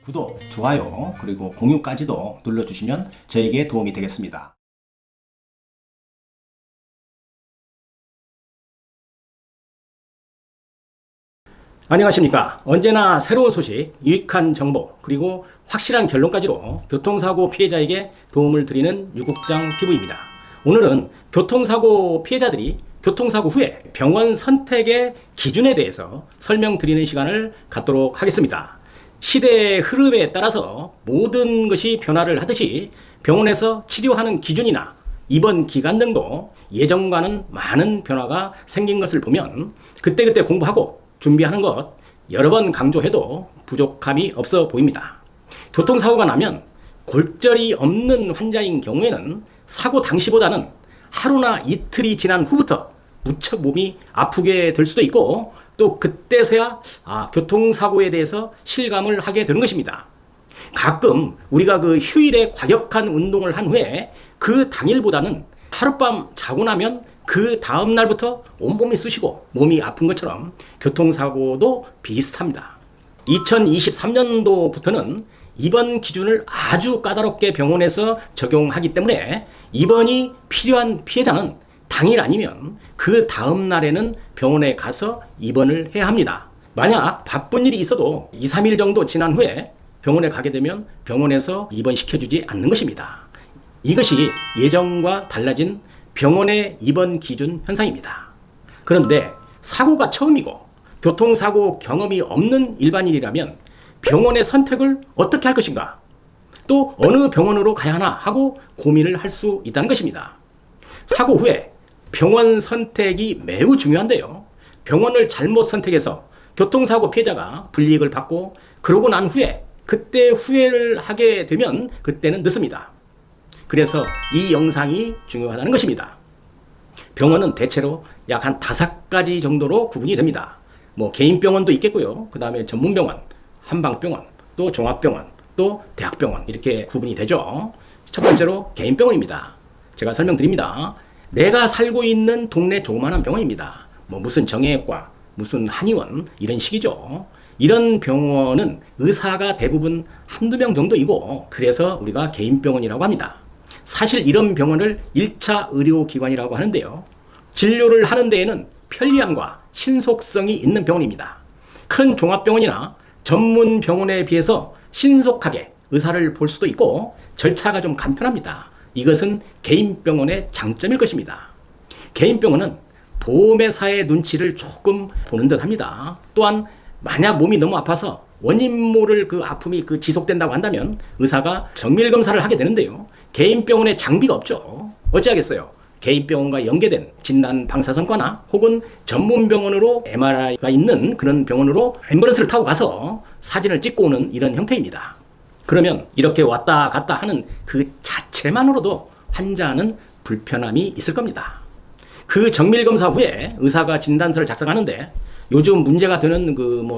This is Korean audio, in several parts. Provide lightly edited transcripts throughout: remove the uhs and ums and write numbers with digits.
구독, 좋아요, 그리고 공유까지도 눌러주시면 저에게 도움이 되겠습니다. 안녕하십니까. 언제나 새로운 소식, 유익한 정보, 그리고 확실한 결론까지로 교통사고 피해자에게 도움을 드리는 유국장 TV입니다. 오늘은 교통사고 피해자들이 교통사고 후에 병원 선택의 기준에 대해서 설명드리는 시간을 갖도록 하겠습니다. 시대의 흐름에 따라서 모든 것이 변화를 하듯이 병원에서 치료하는 기준이나 입원 기간 등도 예전과는 많은 변화가 생긴 것을 보면 그때그때 공부하고 준비하는 것 여러 번 강조해도 부족함이 없어 보입니다. 교통사고가 나면 골절이 없는 환자인 경우에는 사고 당시보다는 하루나 이틀이 지난 후부터 무척 몸이 아프게 될 수도 있고 또 그때서야 교통사고에 대해서 실감을 하게 되는 것입니다. 가끔 우리가 그 휴일에 과격한 운동을 한 후에 그 당일보다는 하룻밤 자고 나면 그 다음 날부터 온몸이 쑤시고 몸이 아픈 것처럼 교통사고도 비슷합니다. 2023년도부터는 입원 기준을 아주 까다롭게 병원에서 적용하기 때문에 입원이 필요한 피해자는 당일 아니면 그 다음 날에는 병원에 가서 입원을 해야 합니다. 만약 바쁜 일이 있어도 2, 3일 정도 지난 후에 병원에 가게 되면 병원에서 입원시켜주지 않는 것입니다. 이것이 예전과 달라진 병원의 입원 기준 현상입니다. 그런데 사고가 처음이고 교통사고 경험이 없는 일반인이라면 병원의 선택을 어떻게 할 것인가? 또 어느 병원으로 가야 하나 하고 고민을 할 수 있다는 것입니다. 사고 후에 병원 선택이 매우 중요한데요. 병원을 잘못 선택해서 교통사고 피해자가 불이익을 받고 그러고 난 후에 그때 후회를 하게 되면 그때는 늦습니다. 그래서 이 영상이 중요하다는 것입니다. 병원은 대체로 약 한 5가지 정도로 구분이 됩니다. 개인병원도 있겠고요. 그 다음에 전문병원, 한방병원, 또 종합병원, 또 대학병원 이렇게 구분이 되죠. 첫 번째로 개인병원입니다. 제가 설명드립니다. 내가 살고 있는 동네 조그마한 병원입니다. 무슨 정형외과, 무슨 한의원 이런 식이죠. 이런 병원은 의사가 대부분 한두 명 정도이고 그래서 우리가 개인병원이라고 합니다. 사실 이런 병원을 1차 의료기관이라고 하는데요. 진료를 하는 데에는 편리함과 신속성이 있는 병원입니다. 큰 종합병원이나 전문 병원에 비해서 신속하게 의사를 볼 수도 있고 절차가 좀 간편합니다. 이것은 개인병원의 장점일 것입니다. 개인병원은 보험회사의 눈치를 조금 보는 듯 합니다. 또한 만약 몸이 너무 아파서 원인 모를 그 아픔이 지속된다고 한다면 의사가 정밀검사를 하게 되는데요. 개인병원에 장비가 없죠. 어찌하겠어요? 개인병원과 연계된 진단 방사선과나 혹은 전문병원으로 MRI가 있는 그런 병원으로 앰뷸런스를 타고 가서 사진을 찍고 오는 이런 형태입니다. 그러면 이렇게 왔다 갔다 하는 그 자체만으로도 환자는 불편함이 있을 겁니다. 그 정밀검사 후에 의사가 진단서를 작성하는데 요즘 문제가 되는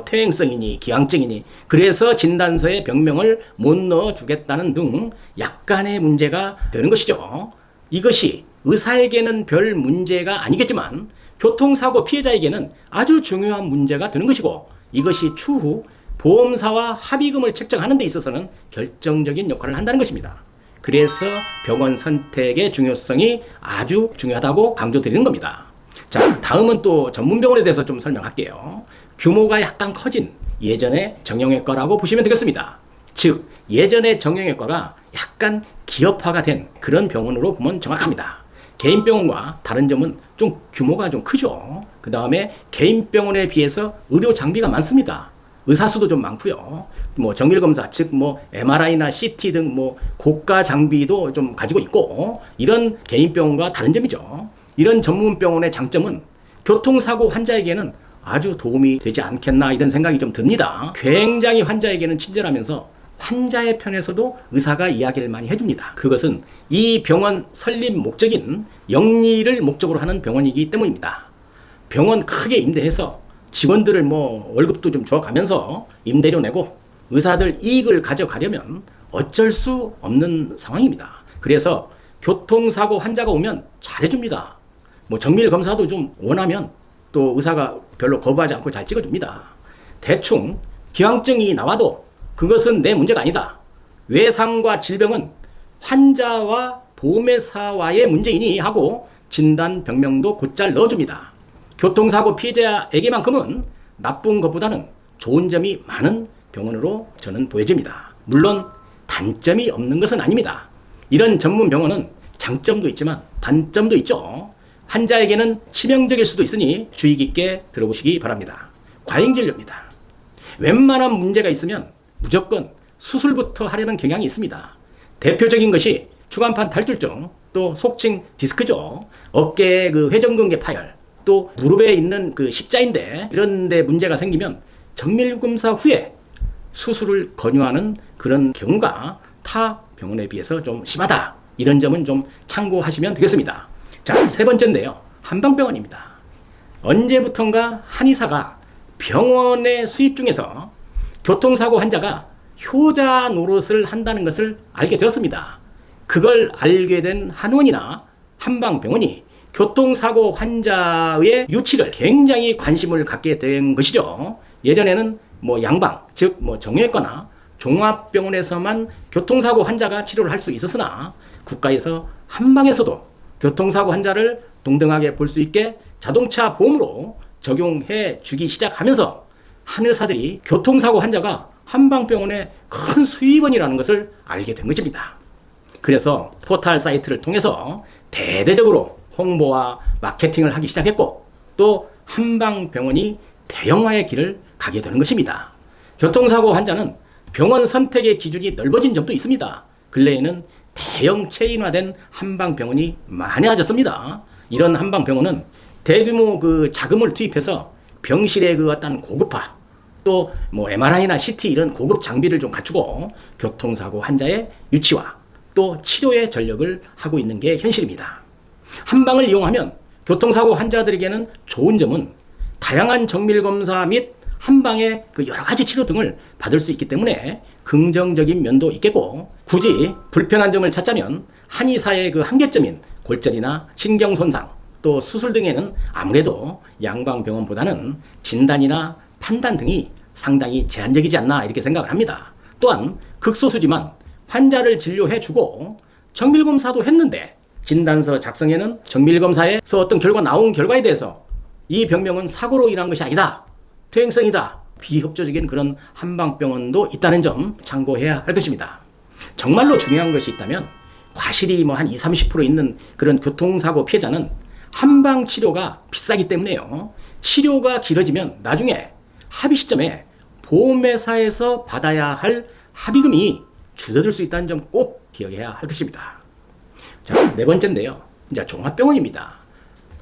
퇴행성이니 기항증이니 그래서 진단서에 병명을 못 넣어주겠다는 등 약간의 문제가 되는 것이죠. 이것이 의사에게는 별 문제가 아니겠지만 교통사고 피해자에게는 아주 중요한 문제가 되는 것이고 이것이 추후 보험사와 합의금을 책정하는 데 있어서는 결정적인 역할을 한다는 것입니다. 그래서 병원 선택의 중요성이 아주 중요하다고 강조드리는 겁니다. 자, 다음은 또 전문병원에 대해서 좀 설명할게요. 규모가 약간 커진 예전의 정형외과라고 보시면 되겠습니다. 즉, 예전의 정형외과가 약간 기업화가 된 그런 병원으로 보면 정확합니다. 개인병원과 다른 점은 좀 규모가 좀 크죠. 그 다음에 개인병원에 비해서 의료 장비가 많습니다. 의사수도 좀 많고요. 정밀검사, 즉 MRI나 CT 등 고가 장비도 좀 가지고 있고 이런 개인병원과 다른 점이죠. 이런 전문병원의 장점은 교통사고 환자에게는 아주 도움이 되지 않겠나 이런 생각이 좀 듭니다. 굉장히 환자에게는 친절하면서 환자의 편에서도 의사가 이야기를 많이 해줍니다. 그것은 이 병원 설립 목적인 영리를 목적으로 하는 병원이기 때문입니다. 병원 크게 임대해서 직원들을 월급도 좀 주어가면서 임대료 내고 의사들 이익을 가져가려면 어쩔 수 없는 상황입니다. 그래서 교통사고 환자가 오면 잘해줍니다. 정밀검사도 좀 원하면 또 의사가 별로 거부하지 않고 잘 찍어줍니다. 대충 기왕증이 나와도 그것은 내 문제가 아니다. 외상과 질병은 환자와 보험회사와의 문제이니 하고 진단 병명도 곧잘 넣어줍니다. 교통사고 피해자에게만큼은 나쁜 것보다는 좋은 점이 많은 병원으로 저는 보여집니다. 물론 단점이 없는 것은 아닙니다. 이런 전문 병원은 장점도 있지만 단점도 있죠. 환자에게는 치명적일 수도 있으니 주의 깊게 들어보시기 바랍니다. 과잉진료입니다. 웬만한 문제가 있으면 무조건 수술부터 하려는 경향이 있습니다. 대표적인 것이 추간판 탈출증, 또 속칭 디스크죠. 어깨의 그 회전근개 파열, 또 무릎에 있는 그 십자인대, 이런 데 문제가 생기면 정밀검사 후에 수술을 권유하는 그런 경우가 타 병원에 비해서 좀 심하다. 이런 점은 좀 참고하시면 되겠습니다. 자, 세 번째인데요. 한방병원입니다. 언제부턴가 한의사가 병원의 수입 중에서 교통사고 환자가 효자 노릇을 한다는 것을 알게 되었습니다. 그걸 알게 된 한의원이나 한방병원이 교통사고 환자의 유치를 굉장히 관심을 갖게 된 것이죠. 예전에는 양방, 즉 정형외과나 종합병원에서만 교통사고 환자가 치료를 할 수 있었으나 국가에서 한방에서도 교통사고 환자를 동등하게 볼 수 있게 자동차 보험으로 적용해 주기 시작하면서 한의사들이 교통사고 환자가 한방병원의 큰 수입원이라는 것을 알게 된 것입니다. 그래서 포털 사이트를 통해서 대대적으로 홍보와 마케팅을 하기 시작했고, 또 한방병원이 대형화의 길을 가게 되는 것입니다. 교통사고 환자는 병원 선택의 기준이 넓어진 점도 있습니다. 근래에는 대형 체인화된 한방병원이 많아졌습니다. 이런 한방병원은 대규모 그 자금을 투입해서 병실의 그 어떤 고급화, 또 MRI나 CT 이런 고급 장비를 좀 갖추고 교통사고 환자의 유치와 또 치료에 전력을 하고 있는 게 현실입니다. 한방을 이용하면 교통사고 환자들에게는 좋은 점은 다양한 정밀검사 및 한방의 그 여러 가지 치료 등을 받을 수 있기 때문에 긍정적인 면도 있겠고, 굳이 불편한 점을 찾자면 한의사의 그 한계점인 골절이나 신경손상, 또 수술 등에는 아무래도 양방병원보다는 진단이나 판단 등이 상당히 제한적이지 않나 이렇게 생각을 합니다. 또한 극소수지만 환자를 진료해주고 정밀검사도 했는데 진단서 작성에는 정밀검사에서 어떤 결과 나온 결과에 대해서 이 병명은 사고로 인한 것이 아니다, 퇴행성이다, 비협조적인 그런 한방병원도 있다는 점 참고해야 할 것입니다. 정말로 중요한 것이 있다면 과실이 한 20-30% 있는 그런 교통사고 피해자는 한방치료가 비싸기 때문에요. 치료가 길어지면 나중에 합의 시점에 보험회사에서 받아야 할 합의금이 줄어들 수 있다는 점 꼭 기억해야 할 것입니다. 자, 네 번째인데요. 이제 종합병원입니다.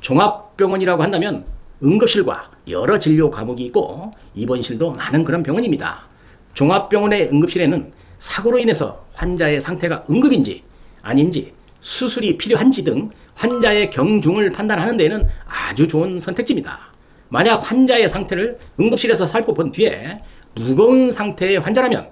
종합병원이라고 한다면 응급실과 여러 진료 과목이 있고 입원실도 많은 그런 병원입니다. 종합병원의 응급실에는 사고로 인해서 환자의 상태가 응급인지 아닌지, 수술이 필요한지 등 환자의 경중을 판단하는 데에는 아주 좋은 선택지입니다. 만약 환자의 상태를 응급실에서 살펴본 뒤에 무거운 상태의 환자라면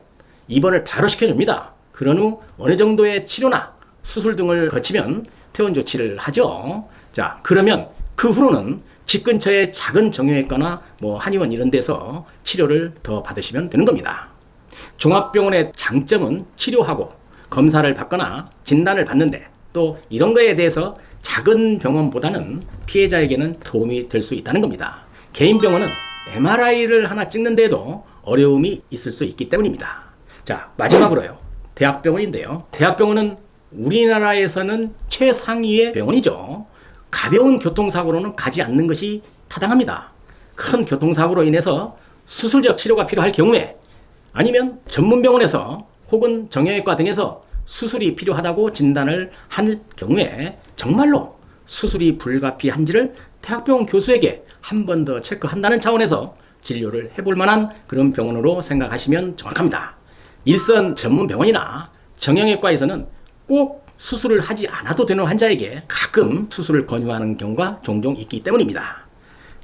입원을 바로 시켜줍니다. 그런 후 어느 정도의 치료나 수술 등을 거치면 퇴원 조치를 하죠. 자, 그러면 그 후로는 집 근처의 작은 정형외과나 한의원 이런 데서 치료를 더 받으시면 되는 겁니다. 종합병원의 장점은 치료하고 검사를 받거나 진단을 받는데, 또 이런 거에 대해서 작은 병원보다는 피해자에게는 도움이 될 수 있다는 겁니다. 개인 병원은 MRI를 하나 찍는데도 어려움이 있을 수 있기 때문입니다. 자, 마지막으로요. 대학병원인데요. 대학병원은 우리나라에서는 최상위의 병원이죠. 가벼운 교통사고로는 가지 않는 것이 타당합니다. 큰 교통사고로 인해서 수술적 치료가 필요할 경우에, 아니면 전문병원에서 혹은 정형외과 등에서 수술이 필요하다고 진단을 할 경우에 정말로 수술이 불가피한지를 대학병원 교수에게 한 번 더 체크한다는 차원에서 진료를 해볼 만한 그런 병원으로 생각하시면 정확합니다. 일선 전문병원이나 정형외과에서는 꼭 수술을 하지 않아도 되는 환자에게 가끔 수술을 권유하는 경우가 종종 있기 때문입니다.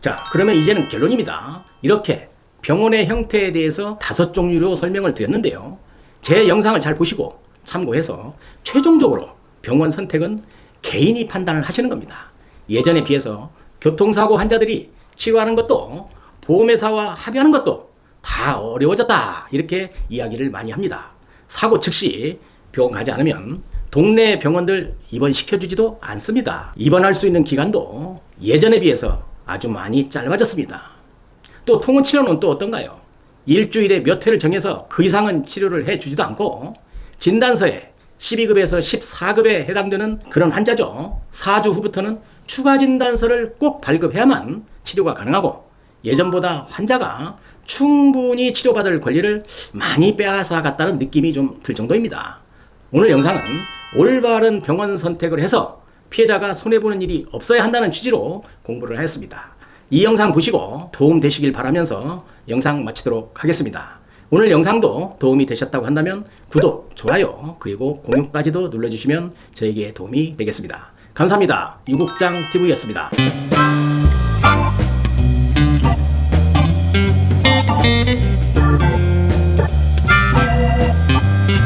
자, 그러면 이제는 결론입니다. 이렇게 병원의 형태에 대해서 5종류로 설명을 드렸는데요. 제 영상을 잘 보시고 참고해서 최종적으로 병원 선택은 개인이 판단을 하시는 겁니다. 예전에 비해서 교통사고 환자들이 치료하는 것도 보험회사와 합의하는 것도 다 어려워졌다 이렇게 이야기를 많이 합니다. 사고 즉시 병원 가지 않으면 동네 병원들 입원시켜주지도 않습니다. 입원할 수 있는 기간도 예전에 비해서 아주 많이 짧아졌습니다. 또 통원치료는 또 어떤가요? 일주일에 몇 회를 정해서 그 이상은 치료를 해주지도 않고 진단서에 12급에서 14급에 해당되는 그런 환자죠. 4주 후부터는 추가 진단서를 꼭 발급해야만 치료가 가능하고 예전보다 환자가 충분히 치료받을 권리를 많이 빼앗아갔다는 느낌이 좀 들 정도입니다. 오늘 영상은 올바른 병원 선택을 해서 피해자가 손해보는 일이 없어야 한다는 취지로 공부를 하였습니다. 이 영상 보시고 도움 되시길 바라면서 영상 마치도록 하겠습니다. 오늘 영상도 도움이 되셨다고 한다면 구독, 좋아요, 그리고 공유까지도 눌러주시면 저에게 도움이 되겠습니다. 감사합니다. 유국장TV였습니다.